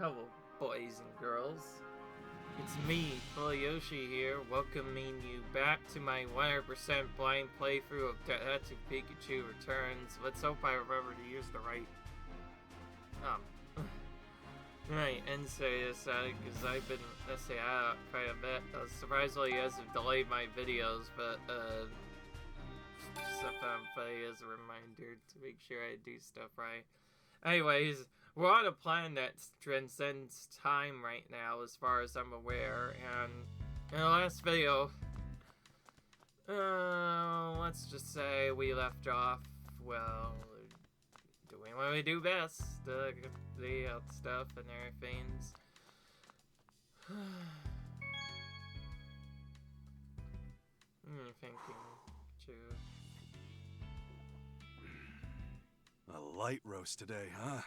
Hello, boys and girls. It's me, Yoshi here, welcoming you back to my 100% blind playthrough of Detective Pikachu Returns. Let's hope I remember to use the right and say this because I've been messing out quite a bit. Surprisingly, you guys have delayed my videos, but sometimes play as a reminder to make sure I do stuff right. Anyways, we're on a planet that transcends time right now, as far as I'm aware, and in the last video, let's just say we left off, well, doing what we do best, the stuff and everything. Thinking, too. A light roast today, huh?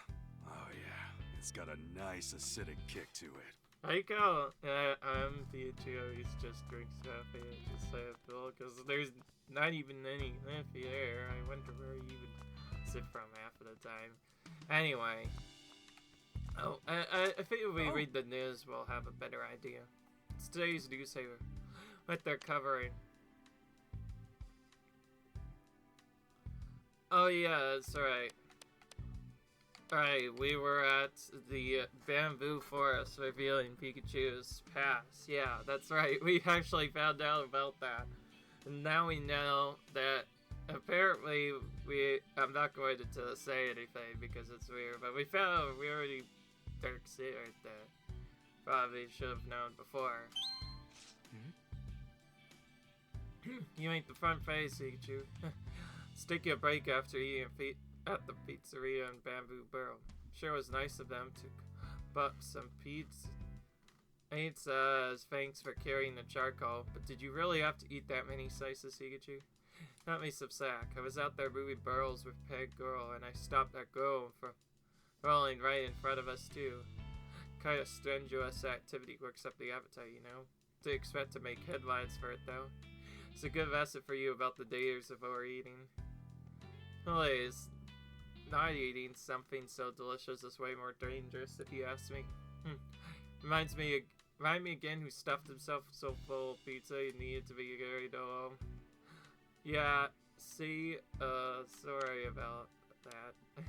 Oh yeah, it's got a nice acidic kick to it. I go, I'm Pikachu, always just drinks coffee, I just say it, Bill, because there's not even any coffee there. I wonder where you even sit from half of the time. Anyway, I think if we read the news, we'll have a better idea. It's today's newspaper, what they're covering. Oh yeah, that's right. Alright, we were at the bamboo forest revealing Pikachu's past. Yeah, that's right. We actually found out about that. And now we know that apparently I'm not going to say anything because it's weird, but we already Dark Secret that probably should have known before. You ain't the front face, Pikachu. Let's take you a break after eating at the pizzeria in Bamboo Barrel. Sure was nice of them to buck some pizza. Thanks for carrying the charcoal, but did you really have to eat that many slices, Pikachu? Got me some sack. I was out there moving barrels with Peg Girl, and I stopped that girl from rolling right in front of us, too. Kind of strenuous activity works up the appetite, you know? To expect to make headlines for it, though. It's a good lesson for you about the dangers of overeating. Anyways, not eating something so delicious is way more dangerous, if you ask me. Remind me again who stuffed himself so full of pizza he needed to be carried home. Yeah, see, sorry about that.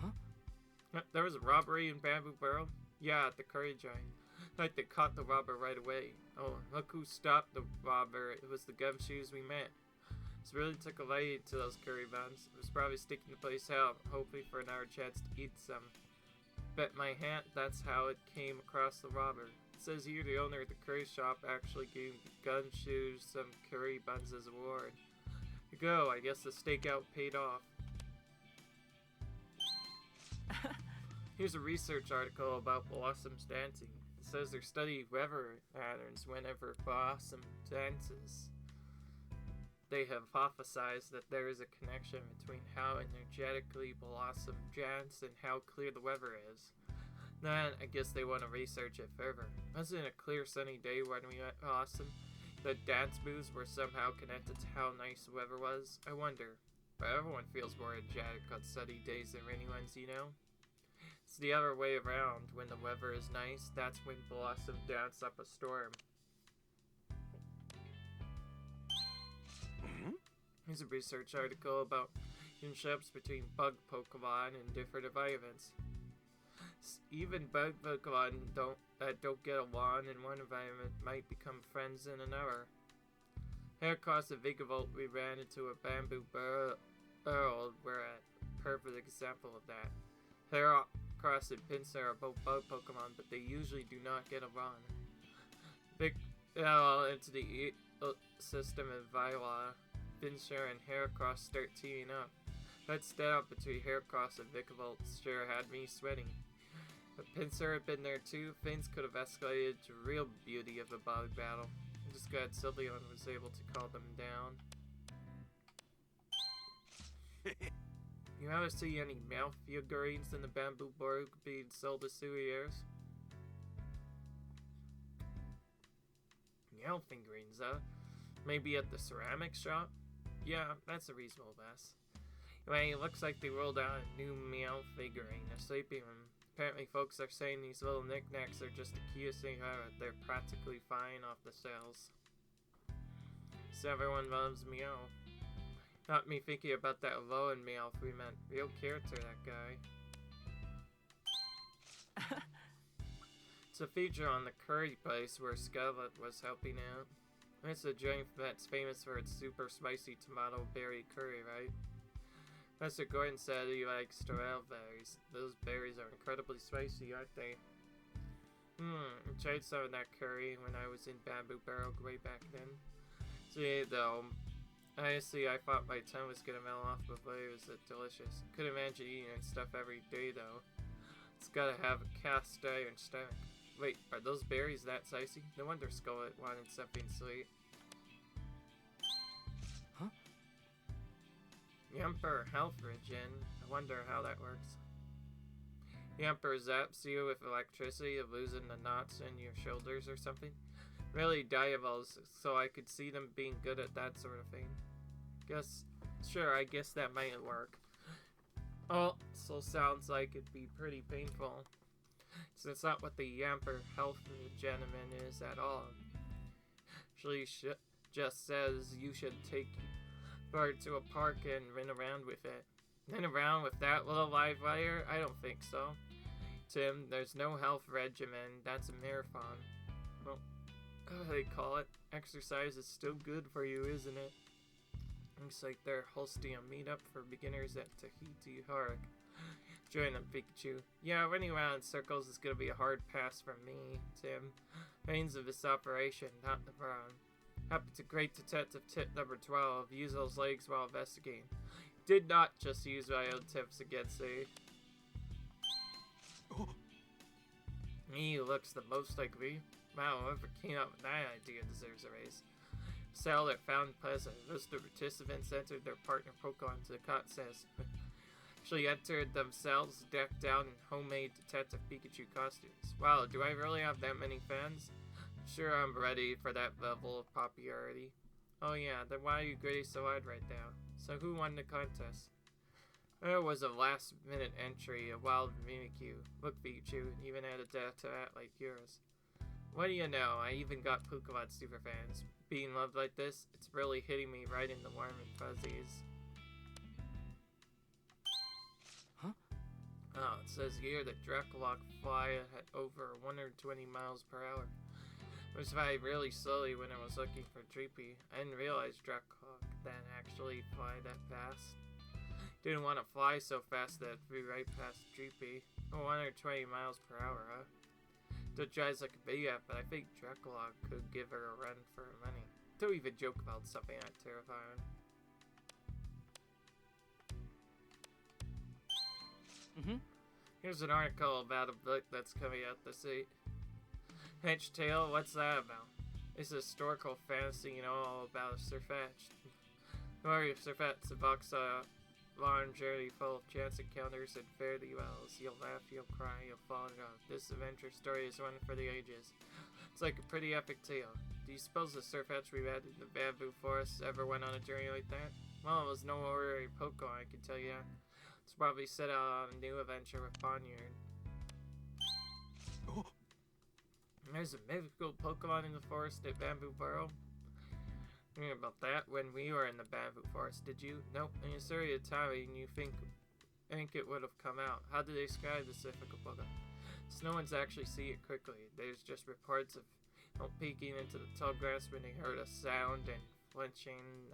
Huh? There was a robbery in Bamboo Barrel? Yeah, at the curry giant. Like they caught the robber right away. Oh, look who stopped the robber. It was the gumshoes we met. It really took a liking to those curry buns. It was probably sticking the place out, hoping for another chance to eat some. Bet my hat that's how it came across the robber. It says here the owner of the curry shop actually gave the gumshoes some curry buns as a reward. You go, I guess the stakeout paid off. Here's a research article about blossoms dancing. It says they study weather patterns whenever blossom dances. They have hypothesized that there is a connection between how energetically blossom dance and how clear the weather is. Then, I guess they want to research it further. Wasn't it a clear sunny day when we met Blossom? The dance moves were somehow connected to how nice the weather was? I wonder. But everyone feels more energetic on sunny days than rainy ones, you know? It's the other way around. When the weather is nice, that's when Blossom dance up a storm. Here's a research article about relationships between bug Pokemon and different environments. Even bug Pokemon that don't get along in one environment might become friends in another. Here across the Vigavolt we ran into a Bamboo Barrel were a perfect example of that. Heracross and Pinsir are both bug Pokemon, but they usually do not get along. Into the system of Viola, Pinsir and Heracross start teaming up. That standoff between Heracross and Vigavolt sure had me sweating. If Pinsir had been there too, things could have escalated to real beauty of a bug battle. I'm just glad Sylveon was able to calm them down. You ever see any mouth figurines in the Bamboo Borg being sold as souvenirs? Mouth figurines, huh? Maybe at the ceramics shop? Yeah, that's a reasonable guess. Anyway, it looks like they rolled out a new Meow figurine, a sleeping Apparently folks are saying these little knickknacks are just accusing her they're practically fine off the shelves. So everyone loves Meow. Got me thinking about that alone Meow if we meant real character, that guy. It's a feature on the curry place where Scarlet was helping out. It's a joint that's famous for its super spicy tomato berry curry, right? Professor Gordon said he likes sorrel berries. Those berries are incredibly spicy, aren't they? I tried some of that curry when I was in Bamboo Barrel way back then. See, though, honestly, I thought my tongue was gonna melt off before it was delicious. Couldn't imagine eating that stuff every day, though. It's gotta have a cast iron stomach. Wait, are those berries that spicy? No wonder Scarlet wanted something sweet. Huh? The Emperor Health Regen. I wonder how that works. The Emperor zaps you with electricity of losing the knots in your shoulders or something. Really diables, so I could see them being good at that sort of thing. I guess that might work. Also sounds like it'd be pretty painful. So it's not what the Emperor Health Gentleman is at all. She just says you should take bird to a park and run around with it. Run around with that little live wire? I don't think so. Tim, there's no health regimen. That's a marathon. Well, what do they call it? Exercise is still good for you, isn't it? Looks like they're hosting a meetup for beginners at Tahiti Park. Join them, Pikachu. Yeah, running around in circles is gonna be a hard pass for me, Tim. Pains of this operation, not the problem. Happened to great detective tip number 12. Use those legs while investigating. Did not just use my own tips against me. He looks the most like me. Wow, whoever came up with that idea deserves a raise. Cell that found pleasant. Most of the participants entered their partner Pokemon to the contest. Actually entered themselves decked out in homemade Detective Pikachu costumes. Wow, do I really have that many fans? Sure, I'm ready for that level of popularity. Oh yeah, then why are you grading so hard right now? So who won the contest? There was a last minute entry, a wild Mimikyu. Look, Pikachu, even had a data like yours. What do you know, I even got Pokemon superfans. Being loved like this, it's really hitting me right in the warm and fuzzies. Huh? Oh, it says here that Dracolock fly at over 120 miles per hour. It was flying really slowly when I was looking for Dreepy. I didn't realize Dracolock then actually fly that fast. Didn't want to fly so fast that it'd be right past Dreepy. 120 miles per hour, huh? Don't drive like a big yet, but I think Dracolock could give her a run for her money. Don't even joke about something that terrifying. Here's an article about a book that's coming out this week. Hedge Tale, what's that about? It's a historical fantasy, you know, all about Sirfetch'd. Story of Sirfetch'd, a box long journey full of chance encounters and fare thee wells. You'll laugh, you'll cry, you'll fall in love. This adventure story is one for the ages. It's like a pretty epic tale. Do you suppose the Sirfetch'd we met in the bamboo forest ever went on a journey like that? Well, it was no ordinary Pokemon, I can tell you that. It's probably set out on a new adventure with Ponyard. Oh. There's a mythical Pokemon in the forest at Bamboo Burrow. You heard about that when we were in the Bamboo Forest, did you? Nope. And you started telling you think it would have come out. How do they describe this mythical Pokemon? So no one's actually see it quickly. There's just reports of peeking into the tall grass when they heard a sound and flinching,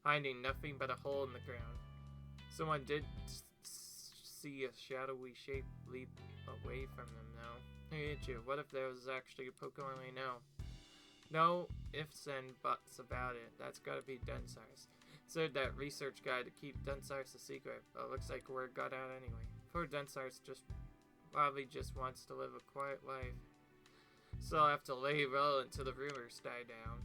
finding nothing but a hole in the ground. Someone did see a shadowy shape leap away from them now. Hey, you. What if there was actually a Pokemon we know? No ifs and buts about it. That's gotta be Dunsarce. Said that research guy to keep Dunsarce a secret, but looks like word got out anyway. Poor Dunsarce probably just wants to live a quiet life. So I'll have to lay low until the rumors die down.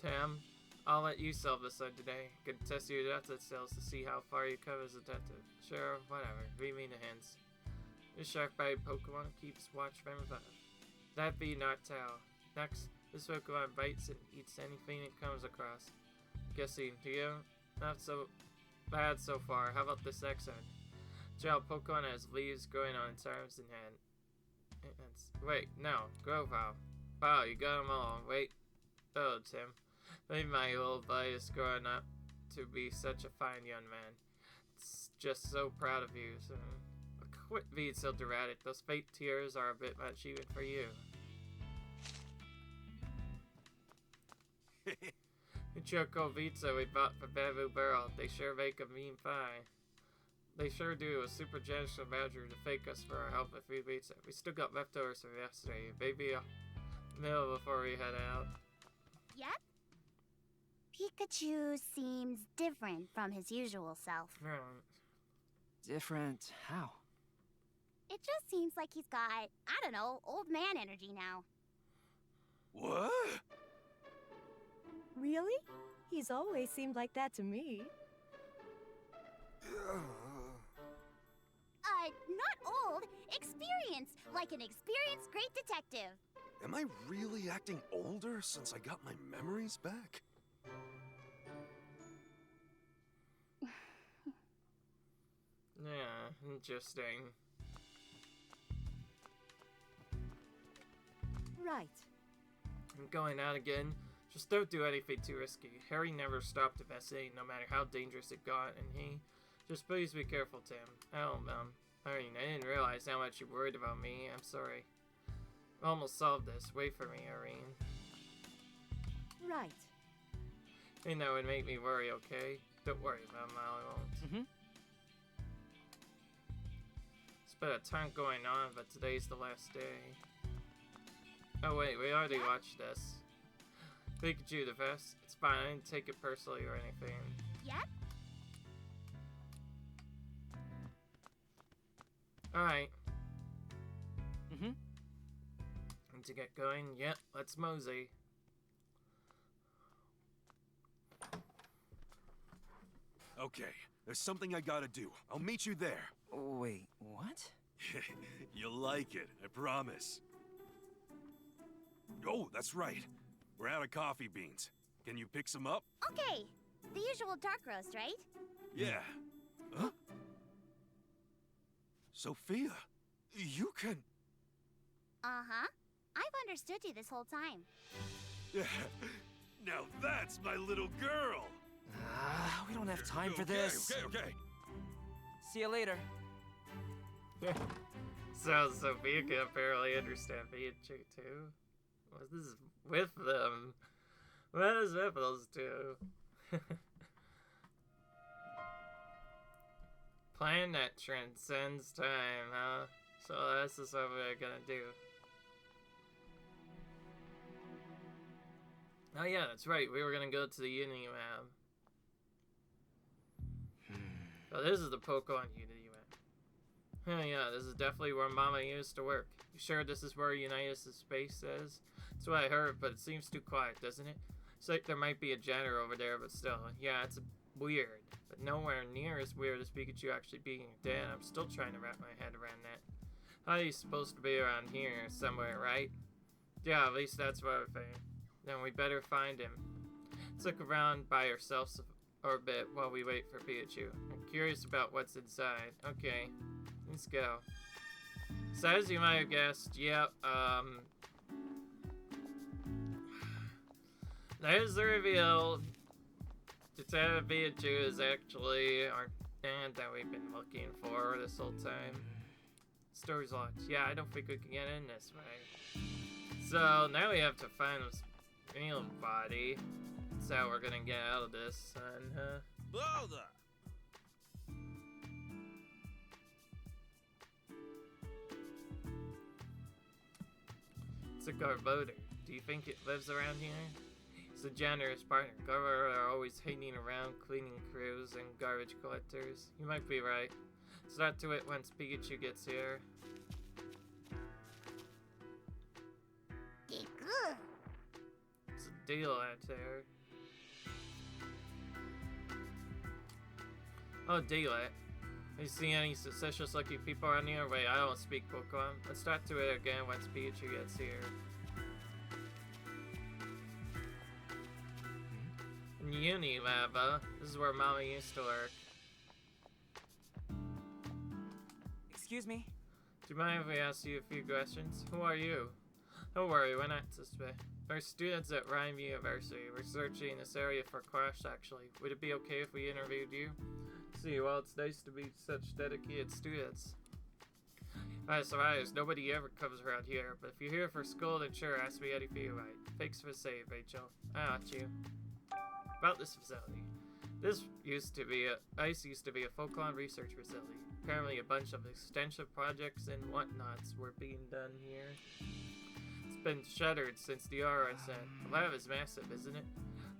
Tam, I'll let you solve this one today. Can test your data cells to see how far you come as a detective. Sure, whatever. Read me the hints. This shark-bite Pokemon keeps watch from above. That be not Tao. Next, this Pokemon bites and eats anything it comes across. Guessing, do you? Not so bad so far. How about this accent? Gel Pokemon has leaves growing on its arms and hand. Wait, no. Grovyle. Wow, you got them all. Wait. Oh, Tim. Maybe my little boy is growing up to be such a fine young man. It's just so proud of you. So, quit being so dramatic. Those fake tears are a bit much even for you. The Choco Pizza we bought from Bamboo Barrel. They sure make a mean pie. They sure do. A super generous badger to fake us for our help with free pizza. We still got leftovers from yesterday. Maybe a meal before we head out. Yep. Pikachu seems different from his usual self. Different? How? It just seems like he's got, I don't know, old man energy now. What? Really? He's always seemed like that to me. Not old. Experienced. Like an experienced great detective. Am I really acting older since I got my memories back? Yeah, interesting. Right. I'm going out again. Just don't do anything too risky. Harry never stopped investigating, no matter how dangerous it got, and he... Just please be careful, Tim. Oh, I didn't realize how much you worried about me. I'm sorry. I almost solved this. Wait for me, Irene. Right. You know, it made me worry, okay? Don't worry about him, I won't. It's been a ton going on, but today's the last day. Oh wait, we already watched this. Pikachu the best. It's fine, I didn't take it personally or anything. Yep. Alright. And to get going, yep, let's mosey. Okay, there's something I gotta do. I'll meet you there. Wait, what? You'll like it, I promise. Oh, that's right. We're out of coffee beans. Can you pick some up? Okay. The usual dark roast, right? Yeah. Huh? Sophia, you can... Uh-huh. I've understood you this whole time. Now that's my little girl! We don't have time for this. Okay. See you later. So Sophia can apparently understand Pikachu too. What is with them? What is with those two? Plan that transcends time, huh? So this is what we're gonna do. Oh yeah, that's right. We were gonna go to the Unity Lab. Oh, this is the Pokemon Unity Lab. Oh yeah, this is definitely where Mama used to work. You sure this is where Unitas' base is? That's what I heard, but it seems too quiet, doesn't it? It's like there might be a janitor over there, but still, yeah, it's weird. But nowhere near as weird as Pikachu actually being your dad. I'm still trying to wrap my head around that. How are you supposed to be around here somewhere, right? Yeah, at least that's what I think. Then we better find him. Let's look around by ourselves for a bit while we wait for Pikachu. I'm curious about what's inside. Okay, let's go. So as you might have guessed, yep, there's the reveal. Detective Pikachu is actually our dad that we've been looking for this whole time. Story's locked. Yeah, I don't think we can get in this way. So now we have to find his real body. That's how we're gonna get out of this, son, huh? Bother! It's a Garbodor. Do you think it lives around here? It's a generous partner. Garbodor are always hanging around cleaning crews and garbage collectors. You might be right. Let's not do it once Pikachu gets here. It's a deal out there. Oh, Daylight. You see any suspicious looking people around here? Wait, I don't speak Pokemon. Let's talk to it again once Pikachu gets here. Unilab, this is where Mama used to work. Excuse me. Do you mind if we ask you a few questions? Who are you? Don't worry, we're not suspect. We're students at Rhyme University. We're searching this area for crash, actually. Would it be okay if we interviewed you? See, well, it's nice to meet such dedicated students. Alright, survivors, nobody ever comes around here, but if you're here for school, then sure, ask me anything you like. Thanks for the save, Rachel. I got you. About this facility. This used to be ICE used to be a folklore research facility. Apparently a bunch of extensive projects and whatnots were being done here. It's been shuttered since the RS set. The lab is massive, isn't it?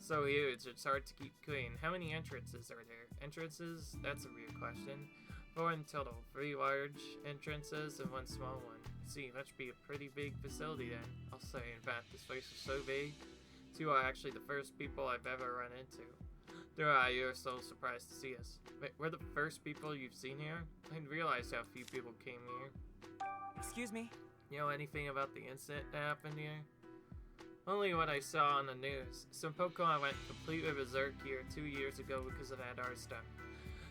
So huge, it's hard to keep clean. How many entrances are there? Entrances? That's a weird question. 4 in total. 3 large entrances and 1 small one. See, that should be a pretty big facility then. I'll say, in fact, this place is so big. 2 are actually the first people I've ever run into. You're so surprised to see us. Wait, we're the first people you've seen here? I didn't realize how few people came here. Excuse me. You know anything about the incident that happened here? Only what I saw on the news. Some Pokemon went completely berserk here 2 years ago because of that art stuff.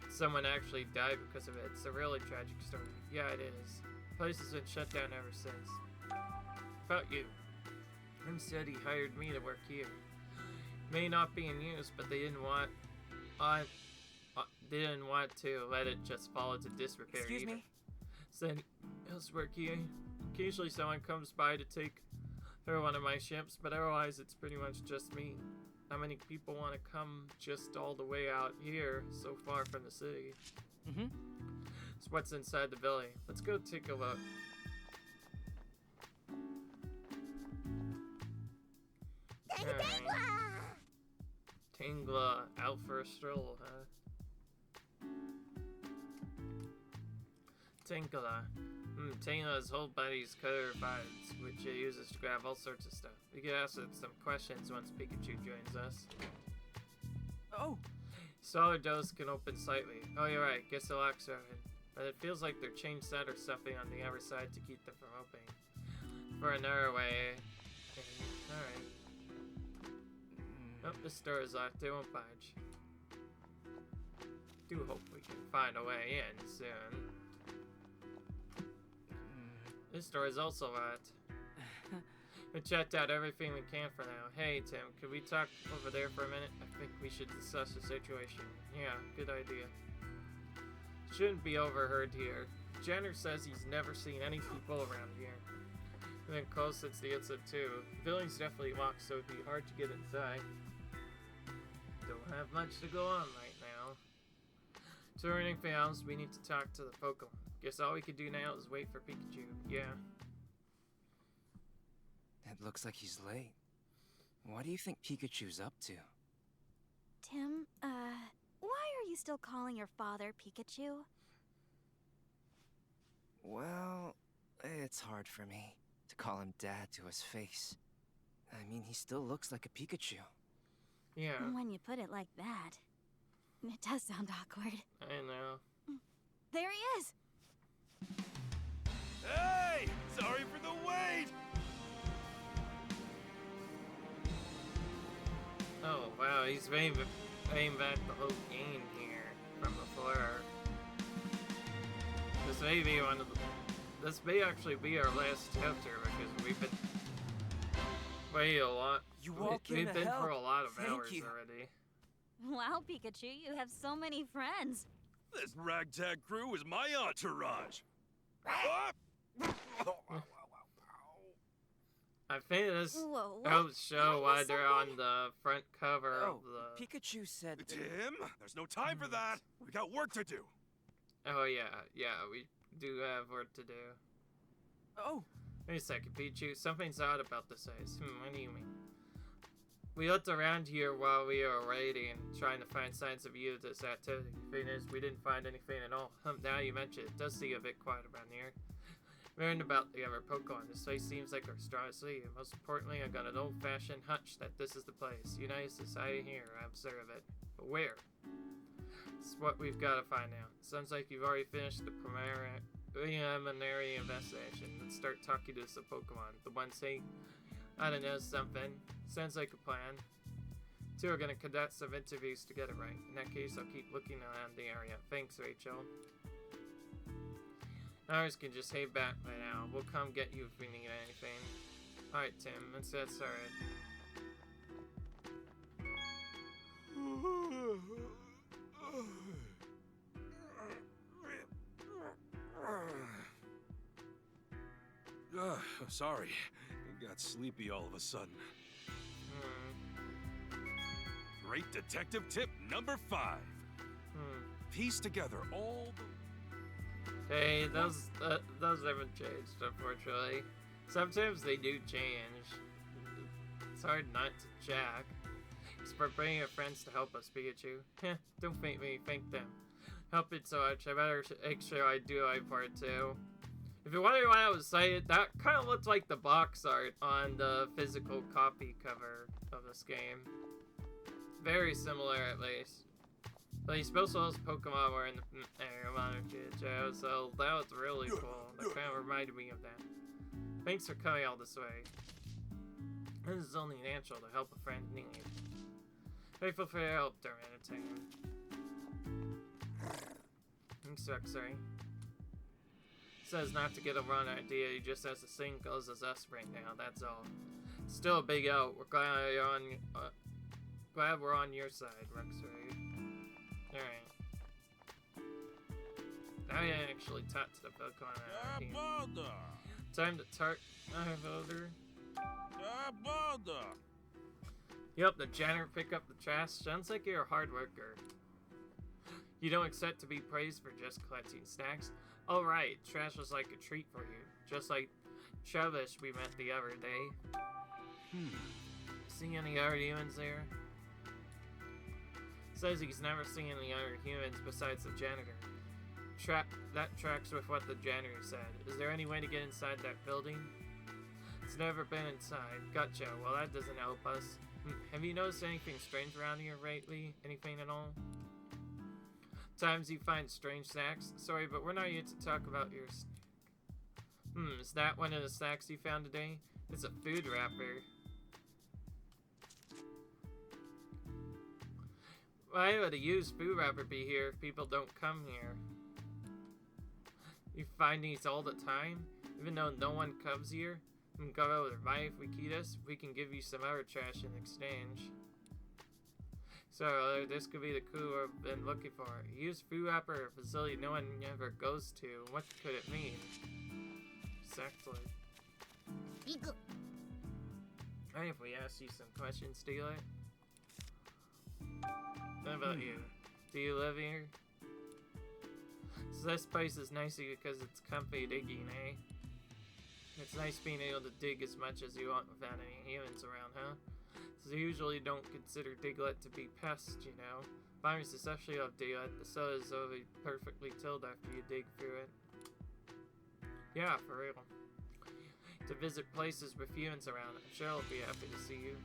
Someone actually died because of it. It's a really tragic story. Yeah, it is. The place has been shut down ever since. About you. Tim said he hired me to work here. May not be in use, but they didn't want to let it just fall into disrepair. Excuse either. me. Said he'll work here. Occasionally someone comes by to take for one of my ships, but otherwise it's pretty much just me. Not many people want to come just all the way out here, so far from the city. Mm-hmm. So what's inside the building? Let's go take a look. Tangla, out for a stroll, huh? Tangla. Tangla's whole body's covered by which it uses to grab all sorts of stuff. We can ask it some questions once Pikachu joins us. Oh! Smaller doors can open slightly. Oh, you're right. Guess the locks are open. But it feels like they're changed set or something on the other side to keep them from opening. For another way. Alright. Oh, this door is locked. They won't budge. Do hope we can find a way in soon. This door is also locked. We checked out everything we can for now. Hey, Tim, could we talk over there for a minute? I think we should discuss the situation. Yeah, good idea. Shouldn't be overheard here. Jenner says he's never seen any people around here. We've been closed since the incident too. The building's definitely locked, so it'd be hard to get inside. Don't have much to go on right now. So or anything else, we need to talk to the Pokemon. Guess all we can do now is wait for Pikachu. Yeah. It looks like he's late. What do you think Pikachu's up to? Tim, why are you still calling your father Pikachu? Well, it's hard for me to call him Dad to his face. I mean, he still looks like a Pikachu. Yeah. When you put it like that, it does sound awkward. I know. There he is! Hey! Sorry for the wait! Oh, wow, he's bringing back the whole game here from before. This may be this may actually be our last chapter because we've been waiting a lot. We've been for a lot of hours already. Wow, Pikachu, you have so many friends. This ragtag crew is my entourage. I think this Whoa, helps show why they're on something? the front cover Oh, of the... Pikachu said... Tim, there's no time for that. We got work to do. Oh yeah, we do have work to do. Oh! Wait a second, Pichu. Something's odd about this place. What do you mean? We looked around here while we were waiting, trying to find signs of you this activity. Thing is, we didn't find anything at all. Now you mention it, does seem a bit quiet around here. Learned about the other Pokemon. This place seems like our strongest lead. And most importantly, I got an old-fashioned hunch that this is the place. United Society here, I observe it. But where? This is what we've got to find out. Sounds like you've already finished the preliminary investigation. Let's start talking to some Pokemon. The one saying, I don't know, something. Sounds like a plan. 2 are gonna conduct some interviews to get it right. In that case, I'll keep looking around the area. Thanks, Rachel. Ours can just head back by now. We'll come get you if we need anything. Alright, Tim, let's get started. Sorry. I got sleepy all of a sudden. Great detective tip number 5. Piece together all the... Hey, those haven't changed, unfortunately. Sometimes they do change. It's hard not to check. It's for bringing your friends to help us, Pikachu. Heh, don't make me thank them. Help it so much, I better make sure I do my part too. If you're wondering why I was cited, that kind of looks like the box art on the physical copy cover of this game. Very similar, at least. But he's supposed to those Pokemon were in the modern Pikachu, so that was really cool. That kind of reminded me of that. Thanks for coming all this way. This is only natural to help a friend in need. Grateful for your help during entertainment. Thanks, sorry. Says not to get a wrong idea, he just has the same goals as us right now, that's all. Still a big out. We're glad you're on glad we're on your side, Roxbury. Alright. Now you actually talk to the Pokemon. Time to talk voter. Yup, the janitor pick up the trash. Sounds like you're a hard worker. You don't expect to be praised for just collecting snacks. Oh right, trash was like a treat for you. Just like Travis we met the other day. See any other humans there? Says he's never seen any other humans besides the janitor. That tracks with what the janitor said. Is there any way to get inside that building? It's never been inside. Gotcha. Well, that doesn't help us. Have you noticed anything strange around here lately? Anything at all? Times you find strange snacks? Sorry, but we're not here to talk about your snack. Is that one of the snacks you found today? It's a food wrapper. Why would a used food wrapper be here if people don't come here? You find these all the time? Even though no one comes here? And go over by if we keep us, we can give you some other trash in exchange. So, this could be the clue I've been looking for. A used food wrapper at a facility no one ever goes to. What could it mean? Exactly. Alright, if we ask you some questions, Steelite? What about you? Do you live here? So this place is nice because it's comfy digging, eh? It's nice being able to dig as much as you want without any humans around, huh? So usually don't consider Diglett to be pests, you know. Farmers especially love Diglett. The soil is always perfectly tilled after you dig through it. Yeah, for real. To visit places with humans around, I'm sure I'll be happy to see you.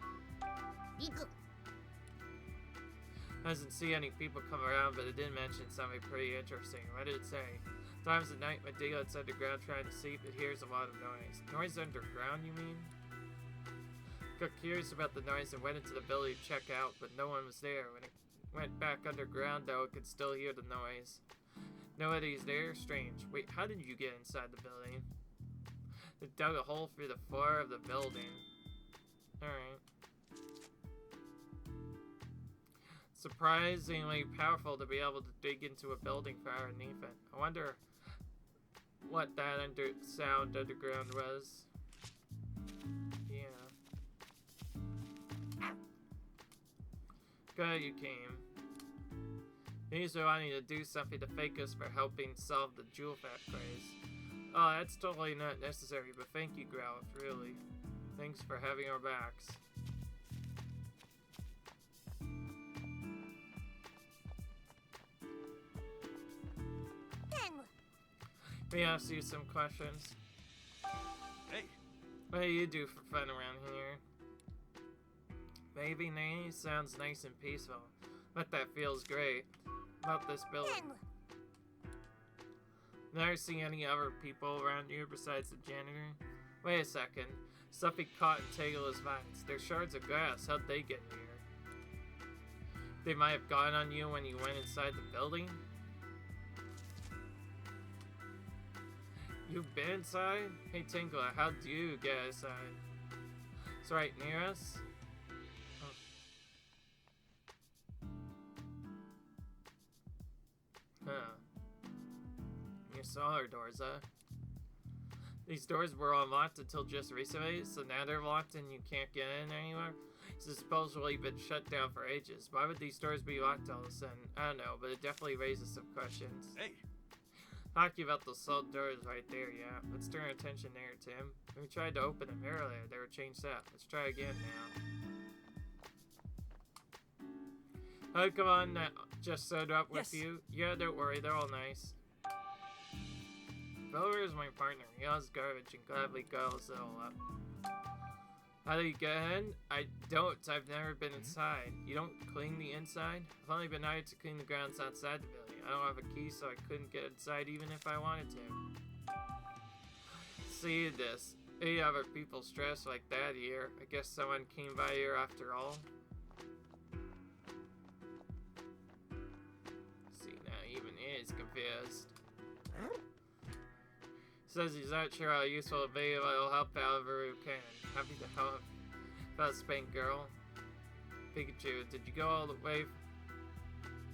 Doesn't see any people come around, but it did mention something pretty interesting. What did it say? Times at night when Diglett's underground trying to sleep, it hears a lot of noise. Noise underground, you mean? Got curious about the noise and went into the building to check out, but no one was there. When it went back underground, though, it could still hear the noise. Nobody's there? Strange. Wait, how did you get inside the building? They dug a hole through the floor of the building. Alright. Surprisingly powerful to be able to dig into a building far underneath it. I wonder what that sound underground was. Yeah. Good you came. Usually wanting to do something to fake us for helping solve the jewel fat craze. Oh, that's totally not necessary, but thank you, Growlithe, really. Thanks for having our backs. Let me ask you some questions. Hey. What do you do for fun around here? Baby Nay sounds nice and peaceful. Bet that feels great. About this building. Never see any other people around here besides the janitor? Wait a second. Something caught and tangled his vines. They're shards of glass. How'd they get here? They might have gotten on you when you went inside the building? You've been inside? Hey Tinkler, how do you get inside? It's right near us. Oh. Huh. You saw our doors, huh? These doors were unlocked until just recently, so now they're locked and you can't get in anymore? It's supposedly been shut down for ages. Why would these doors be locked all of a sudden? I don't know, but it definitely raises some questions. Hey, Talking about those solid doors right there, yeah. Let's turn our attention there, Tim. We tried to open them earlier. They were changed up. Let's try again now. Oh, come on, just sewed up with you. Yeah, don't worry, they're all nice. Bower is my partner. He loves garbage and gladly goes it all up. How do you get in? I don't. I've never been inside. You don't clean the inside? I've only been hired to clean the grounds outside the building. I don't have a key, so I couldn't get inside even if I wanted to. See this. 8 other people stressed like that here. I guess someone came by here after all. See, now even he is confused. Says he's not sure how useful it'll be, but he'll help however he can. Happy to help. About Spank Girl. Pikachu, did you go all the way?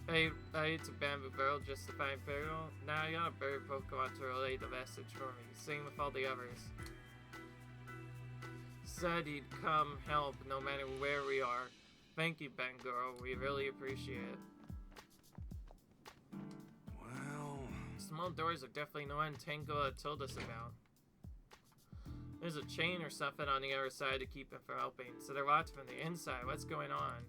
Hey, it's a bamboo barrel just to find Pearl. Now you got a bird Pokemon to relay the message for me. Same with all the others. Said he'd come help no matter where we are. Thank you, Bangirl. We really appreciate it. well, Small doors are definitely no one Tango told us about. There's a chain or something on the other side to keep it from opening, so they're locked from the inside. What's going on?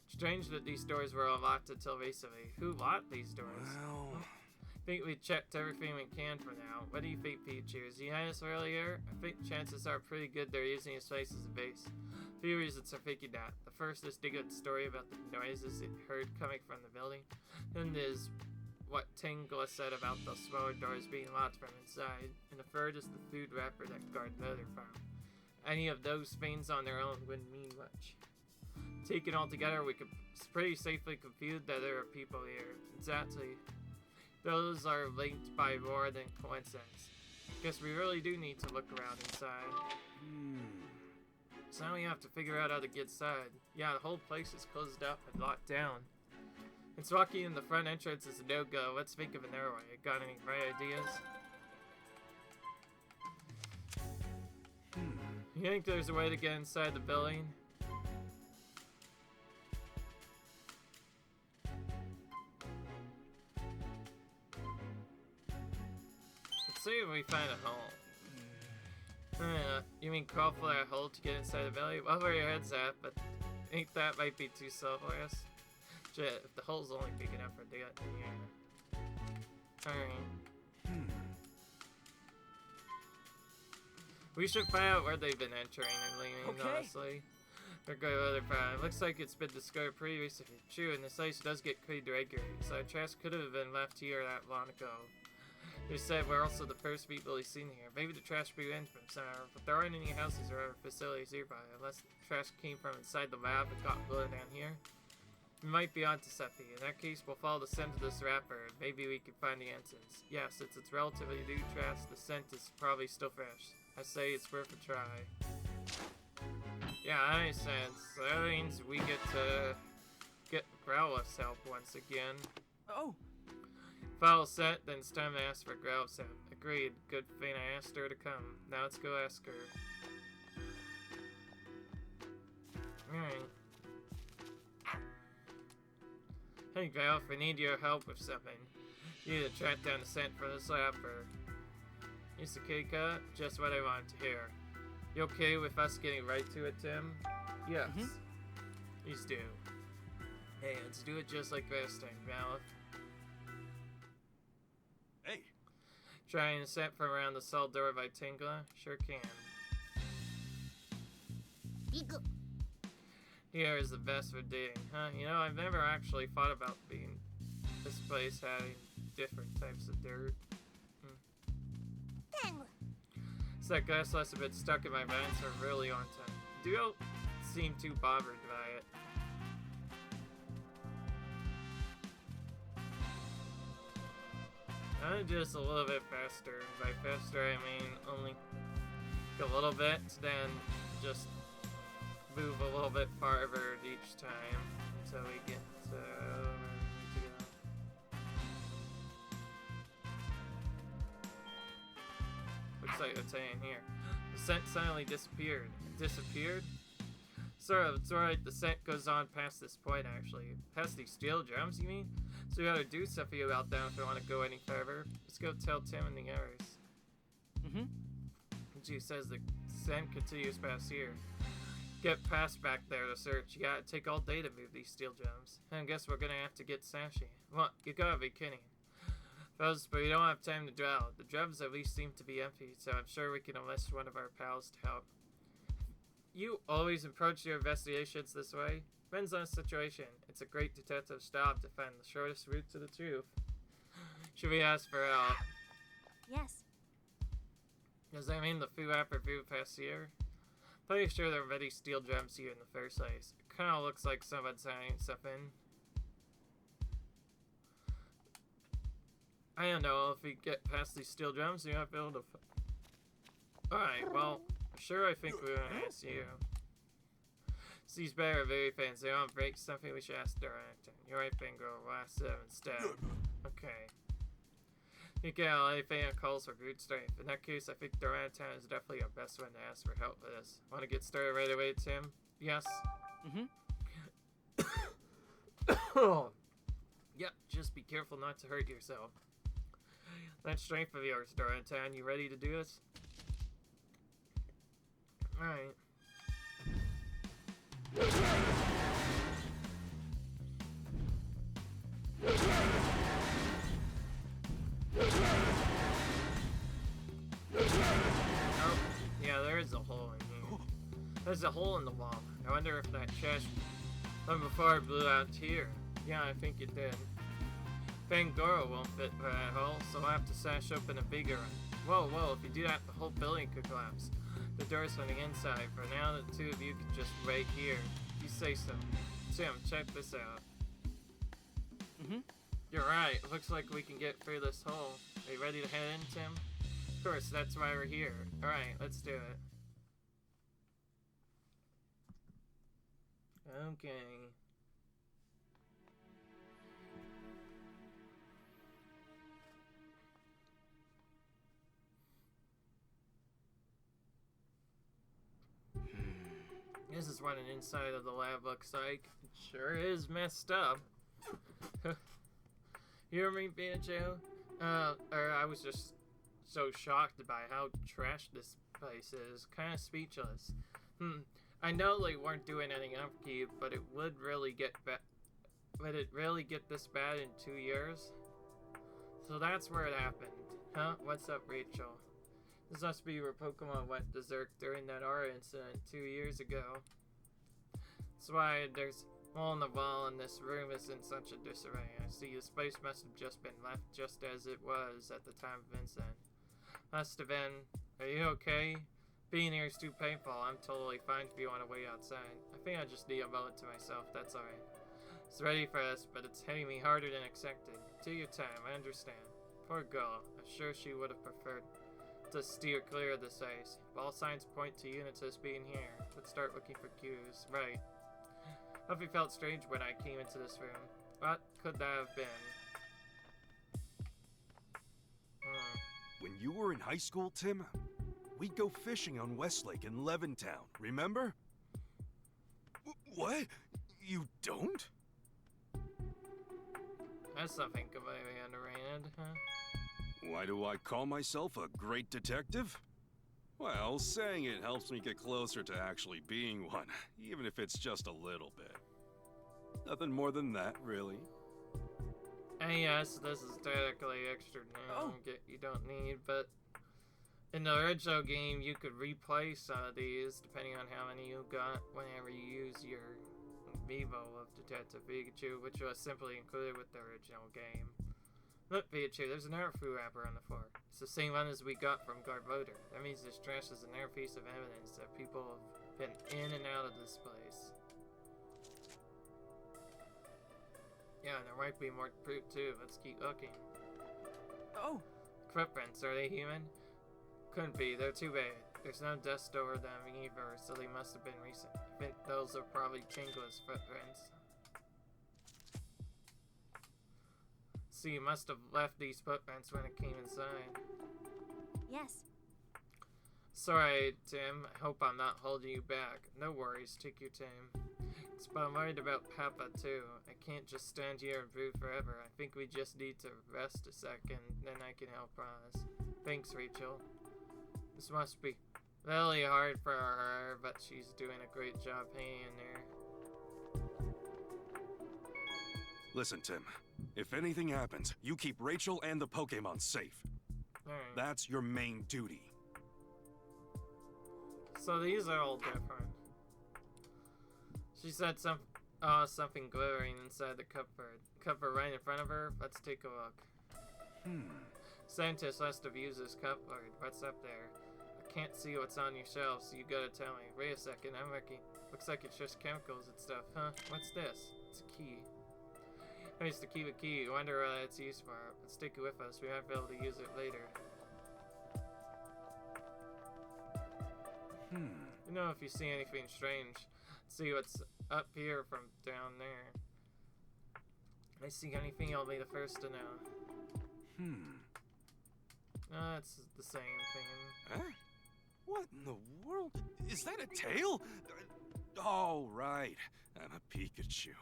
Strange that these doors were unlocked until recently. Who locked these doors? well, I think we checked everything we can for now. What do you think, Pikachu? Is he us earlier? I think chances are pretty good they're using his face as a base. A few reasons for thinking that. The first is Diggo's story about the noises it heard coming from the building. And is what Tingla said about those smaller doors being locked from inside. And the third is the food wrapper that guard Mother found. Any of those things on their own wouldn't mean much. Taken all together, we could pretty safely conclude that there are people here. Exactly. Those are linked by more than coincidence. Guess we really do need to look around inside. So now we have to figure out how to get inside. Yeah, the whole place is closed up and locked down. It's walking in the front entrance is a no-go. Let's think of another way. Got any bright ideas? You think there's a way to get inside the building? Let's see if we find a hole. You mean crawl for that hole to get inside the building? Well, where your head's at, but I think that might be too selfless. Shit, if the hole's only big enough for that, yeah. Alright. We should find out where they've been entering and leaving, honestly. Or go to other part. It looks like it's been discovered pretty recently. True, and this place does get cleaned regularly, so our trash could have been left here that long ago. They said we're also the first people he's seen here. Maybe the trash blew in from somewhere, but there aren't any houses or other facilities nearby, unless the trash came from inside the lab and got blown down here. We might be onto something. In that case, we'll follow the scent of this wrapper, and maybe we can find the entrance. Yeah, since it's relatively new trash, the scent is probably still fresh. I say it's worth a try. Yeah, that makes sense. So that means we get to get Growlithe's help once again. Oh! Follow scent, then it's time to ask for Growlithe's help. Agreed. Good thing I asked her to come. Now let's go ask her. Alright. Hey Growlithe, we need your help with something. You need to track down the scent for this wrapper. Mr. Kika, just what I wanted to hear. You okay with us getting right to it, Tim? Yes. Please do. Hey, let's do it just like last time, Growlithe. hey, Trying to scent from around the cell door by Tingla? Sure can. Here is the best for dating, huh? You know, I've never actually thought about being this place having different types of dirt. It's that glass must have been stuck in my mind for a really long time. You don't seem too bothered by it. I'm gonna do this a little bit faster. By faster, I mean only a little bit, then just move a little bit farther each time until we get to where we need to go. Looks like it's saying here. The scent suddenly disappeared. Disappeared? Sort of, it's alright, the scent goes on past this point actually. Past these steel drums, you mean? So we gotta do something about them if we want to go any further. Let's go tell Tim and the others. She says the scent continues past here. Get past back there to search. You gotta take all day to move these steel drums. And I guess we're gonna have to get Sashi. What? You gotta be kidding. Fellas, but we don't have time to dwell. The drums at least seem to be empty, so I'm sure we can enlist one of our pals to help. You always approach your investigations this way? Depends on the situation. It's a great detective's job to find the shortest route to the truth. Should we ask for help? Yes. Does that mean the Fu Apper Fu past here? Pretty sure there are many steel drums here in the first place. It kinda looks like someone's hiding something. I don't know, if we get past these steel drums, we might be able to... Alright, well, sure I think we're gonna ask you. These bear are very fancy. They want to break something we should ask Durant. You're right, Bingo. We'll ask them instead. Okay. You can have anything that calls for brute strength. In that case, I think Durant is definitely our best one to ask for help with this. Want to get started right away, Tim? Yes? Yep, just be careful not to hurt yourself. That strength of yours, Durant. You ready to do this? Alright. Oh, yeah, there is a hole in here. There's a hole in the wall. I wonder if that chest from before blew out here. Yeah, I think it did. Fangoro won't fit for that hole, so I'll have to sash open a bigger one. Whoa, if you do that, the whole building could collapse. The door's on the inside. For now, the two of you can just wait here. You say so. Tim, check this out. You're right. Looks like we can get through this hole. Are you ready to head in, Tim? Of course, that's why we're here. Alright, let's do it. Okay. This is what an inside of the lab looks like. It sure is messed up. You hear me, Pikachu? I was just so shocked by how trash this place is. Kind of speechless. I know they weren't doing any upkeep, but it would really get would it really get this bad in 2 years? So that's where it happened. Huh? What's up, Rachel? This must be where Pokemon went berserk during that Aura incident 2 years ago. That's why there's a hole in the wall and this room is in such a disarray. I see this place must have just been left just as it was at the time of incident. Must have been. Are you okay? Being here is too painful. I'm totally fine if you want to wait outside. I think I just need a moment to myself. That's alright. It's ready for us, but it's hitting me harder than expected. Take your time. I understand. Poor girl. I'm sure she would have preferred to steer clear of this ice. If all signs point to Unitas being here, let's start looking for cues. Right. Hope you felt strange when I came into this room. What could that have been? When you were in high school, Tim, we'd go fishing on Westlake in Levittown, remember? What? You don't? That's something completely underrated, huh? Why do I call myself a great detective? Well, saying it helps me get closer to actually being one, even if it's just a little bit. Nothing more than that, really. And yes, this is technically extra now, you don't need, but in the original game, you could replay some of these depending on how many you got whenever you use your Vivo of Detective Pikachu, which was simply included with the original game. Look, Pikachu, there's another Fu Rapper on the floor. It's the same one as we got from Garboder. That means this trash is another piece of evidence that people have been in and out of this place. Yeah, there might be more proof too. Let's keep looking. Oh, Footprints, are they human? Couldn't be, they're too big. There's no dust over them either, so they must have been recent. I think those are probably Tingla's footprints. So you must have left these footprints when it came inside. Yes. Sorry, Tim. I hope I'm not holding you back. No worries, take your time. But I'm worried about Papa, too. I can't just stand here and brood forever. I think we just need to rest a second, then I can help us. Thanks, Rachel. This must be really hard for her, but she's doing a great job hanging in there. Listen, Tim. If anything happens, you keep Rachel and the Pokémon safe. Alright. That's your main duty. So these are all different. She said something glittering inside the cupboard. Cupboard right in front of her. Let's take a look. Scientist must have used this cupboard. What's up there? I can't see what's on your shelf, so you gotta tell me. Wait a second, I'm looking. Looks like it's just chemicals and stuff, huh? What's this? It's a key. I used to keep a key. Wonder what it's used for. Let's take it with us. We might be able to use it later. You know, if you see anything strange, see what's up here from down there. If I see anything, you'll be the first to know. No, it's the same thing. Huh? What in the world? Is that a tail? Oh, right. I'm a Pikachu.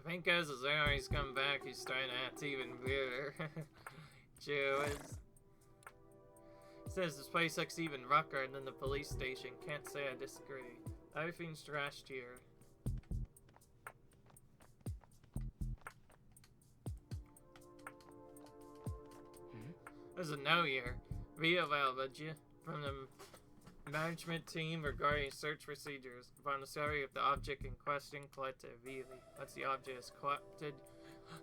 I think as his memories come back, he's starting to act even weirder. Joe is... Says this place looks even rougher than the police station. Can't say I disagree. Everything's trashed here. There's a note here. Read it aloud, would you? From the management team regarding search procedures. Upon discovery of the object in question, collected immediately. Once the object is collected,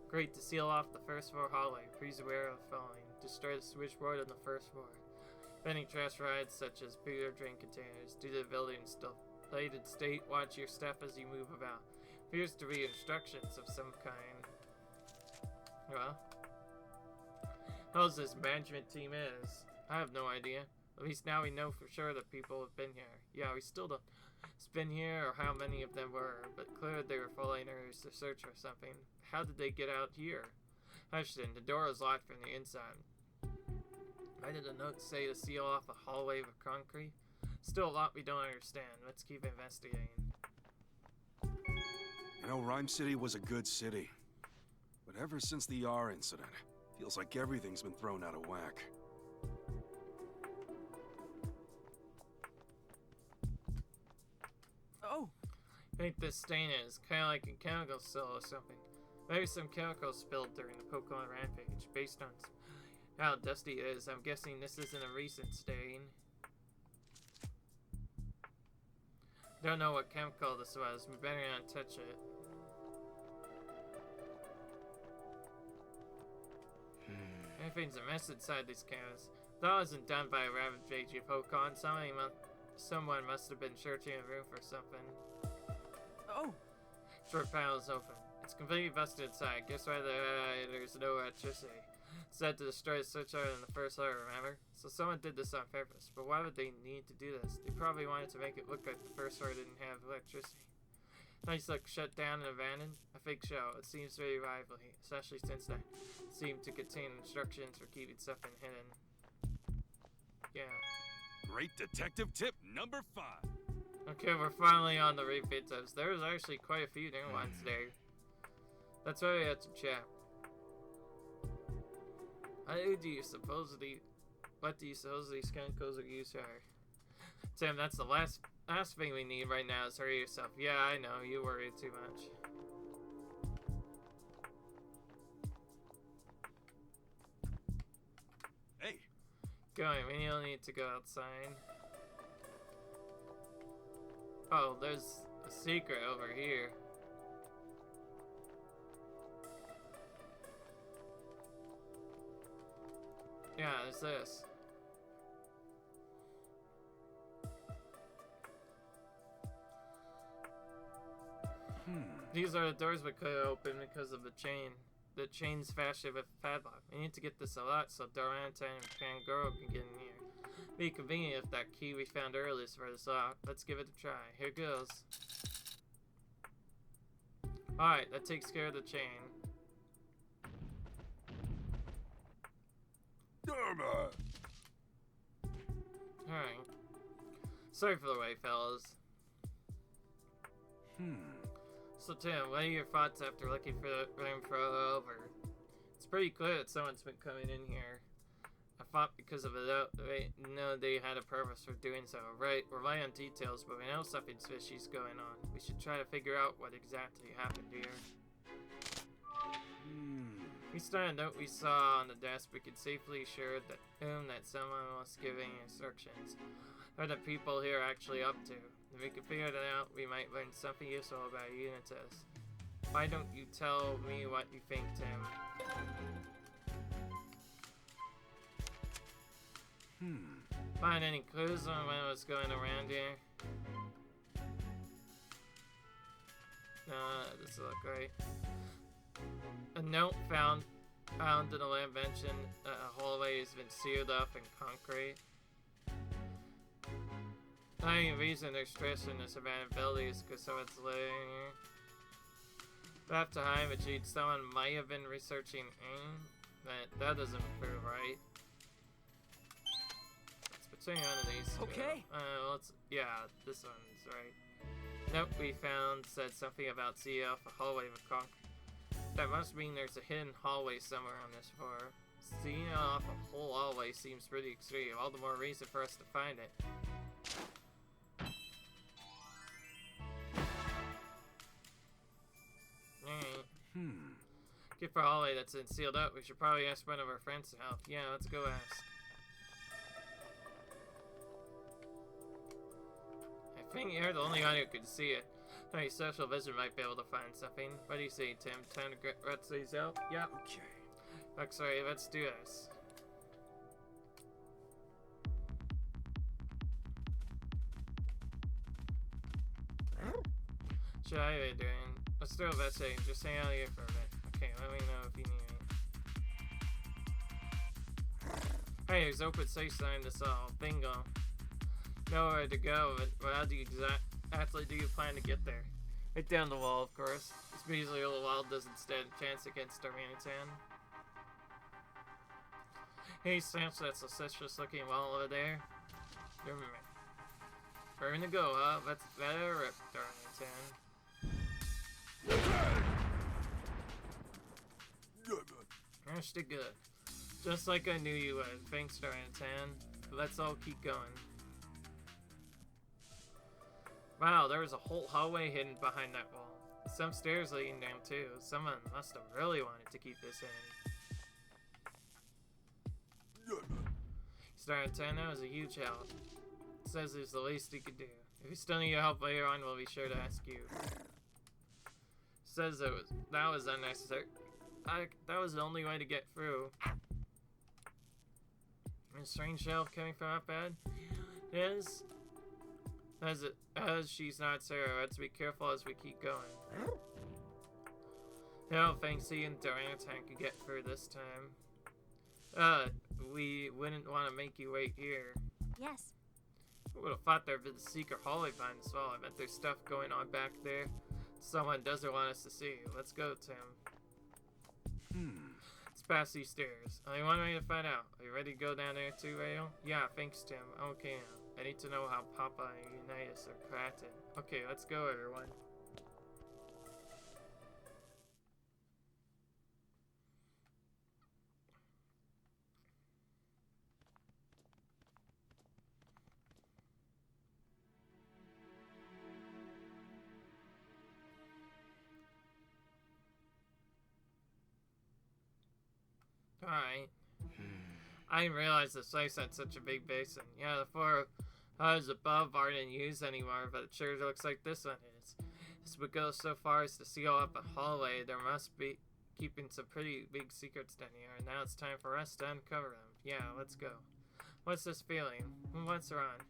great to seal off the first floor hallway. Please aware of the following. Destroy the switchboard on the first floor. Any trash rides such as beer or drink containers due to the building's dilapidated state, watch your step as you move about. Appears to be instructions of some kind. Well, how's this management team is? I have no idea. At least now we know for sure that people have been here. Yeah, we still don't been here or how many of them were, but clearly they were following orders to search for something. How did they get out here? Ashton, the door is locked from the inside. Why did the note say to seal off a hallway with concrete? Still a lot we don't understand. Let's keep investigating. You know, Rhyme City was a good city. But ever since the R incident, feels like everything's been thrown out of whack. oh, I think this stain is kind of like a chemical spill or something. Maybe some chemicals spilled during the Pokemon Rampage. Based on how dusty it is, I'm guessing this isn't a recent stain. Don't know what chemical this was. We better not touch it. Everything's a mess inside these cans. That wasn't done by a Rampage of Pokemon. Someone must have been searching a room for something. oh, Short panel is open. It's completely busted inside. Guess why there's no electricity. Said to destroy the switchboard in the first layer, remember? So someone did this on purpose. But why would they need to do this? They probably wanted to make it look like the first floor didn't have electricity. Nice look, shut down and abandoned. A fake show. It seems very lively, especially since that seemed to contain instructions for keeping something hidden. Yeah. Great detective tip number 5. Okay, we're finally on the repeat tips. There was actually quite a few new ones there. That's why we had to chat. What do you suppose these chemicals are used for? Tim, that's the last thing we need right now is hurry yourself. Yeah, I know, you worry too much. Hey, Going, we don't need to go outside. Oh, there's a secret over here. Yeah, there's this. These are the doors we couldn't open because of the chain. the chain's fastened with a padlock. We need to get this a lot so Dorantan and Pangoro can get in here. Be convenient if that key we found earlier is for this lock. Let's give it a try. Here goes. Alright, that takes care of the chain. Damn it! Alright. Sorry for the wait, fellas. So Tim, what are your thoughts after looking for the room for over? It's pretty clear that someone's been coming in here. I thought because of it, they know they had a purpose for doing so. Right, rely on details, but we know something fishy's going on. We should try to figure out what exactly happened here. Based on a note we saw on the desk, we could safely assure that someone was giving instructions. What are the people here actually up to? If we could figure that out, we might learn something useful about Unitas. Why don't you tell me what you think, Tim? Find any clues on what was going around here? No, that doesn't look right. A note found in a lab mentioned a hallway has been sealed up in concrete. The only reason they're stressing this availability is because someone's living here. Left to hide, but someone might have been researching AIM, but that doesn't prove right. Between one of these two. Okay. Yeah, this one's right. Note we found said something about seeing off a hallway with concrete. That must mean there's a hidden hallway somewhere on this floor. Seeing off a whole hallway seems pretty extreme. All the more reason for us to find it. Get for a hallway that's been sealed up. We should probably ask one of our friends to help. Yeah, let's go ask. I think you're the only one who can see it. Only social vision might be able to find something. What do you say, Tim? Time to get these out? Yeah. Okay. Sorry, let's do this. What are you doing? Let's do a message. Just hang out here for a bit. Okay, let me know if you need me. Hey, there's open safe sign to solve. Bingo. Nowhere to go, but how do you exactly do you plan to get there? Right down the wall, of course. This measly little wall doesn't stand a chance against orangutan. Hey, Sam, that suspicious looking wall over there. We're gonna go, huh? That's better, orangutan. Understood good. Just like I knew you would. Thanks, orangutan. Let's all keep going. Wow, there was a whole hallway hidden behind that wall. Some stairs leading down too. Someone must have really wanted to keep this in. Starantana was a huge help. Says it's the least he could do. If we still need your help later on, we'll be sure to ask you. Says that was unnecessary. That was the only way to get through. A strange shelf coming from up bed? Yes. As she's not Sarah, let's be careful as we keep going. No, thanks to you and Dorantan could get through this time. We wouldn't want to make you wait here. Yes. I would have thought there'd been a secret hallway behind this wall. I bet there's stuff going on back there someone doesn't want us to see. Let's go, Tim. Let's pass these stairs. Only one way to find out. Are you ready to go down there too, Rayo? Yeah, thanks, Tim. Okay now. I need to know how Papa and Unitas are crafted. Okay, let's go, everyone. Alright. I didn't realize the place had such a big basin. Yeah, the floor houses above aren't in use anymore, but it sure looks like this one is. This would go so far as to seal up a hallway. There must be keeping some pretty big secrets down here, and now it's time for us to uncover them. Yeah, let's go. What's this feeling? What's wrong?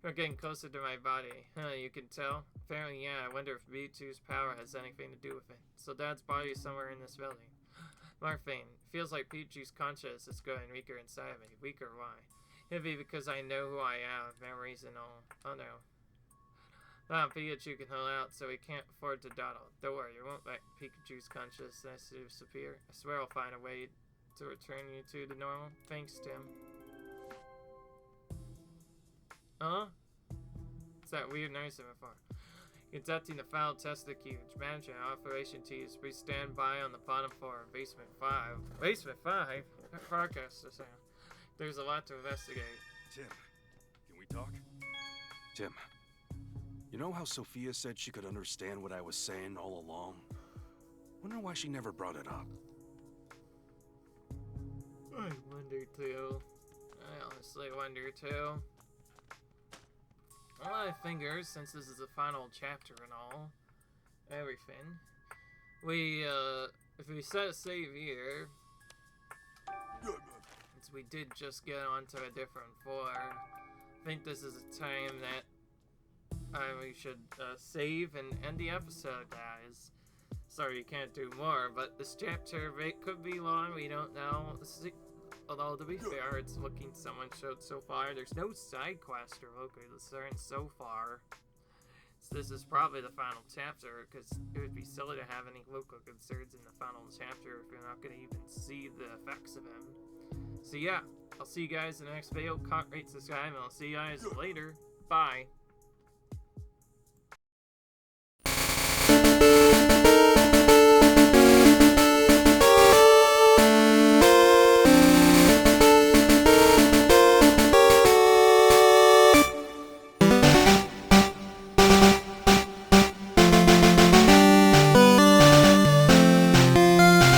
You're getting closer to my body. Huh, you can tell? Apparently, yeah. I wonder if B2's power has anything to do with it. So Dad's body is somewhere in this building. Morphine. Feels like Pikachu's conscience is growing weaker inside of me. Weaker, why? It'd be because I know who I am, memories and all. Oh no. Pikachu can hold out, so he can't afford to dawdle. Don't worry, you won't let Pikachu's consciousness disappear. I swear I'll find a way to return you to the normal. Thanks, Tim. Huh? What's that weird noise in the far? Conducting the final test of the cube. Management Operation T's. Please stand by on the bottom floor of Basement 5. Basement 5? That forecast is saying. There's a lot to investigate. Tim, can we talk? Tim, you know how Sophia said she could understand what I was saying all along? Wonder why she never brought it up. I wonder too. I honestly wonder too. All my fingers, since this is the final chapter and all, everything. If we set a save here, since we did just get onto a different floor, I think this is a time that we should save and end the episode, guys. Sorry you can't do more, but this chapter could be long, we don't know. Although, to be fair, it's looking someone showed so far. There's no side quest or local concern so far. So this is probably the final chapter, because it would be silly to have any local concerns in the final chapter if you're not going to even see the effects of him. So yeah, I'll see you guys in the next video. Comment, rate, subscribe, and I'll see you guys later. Bye.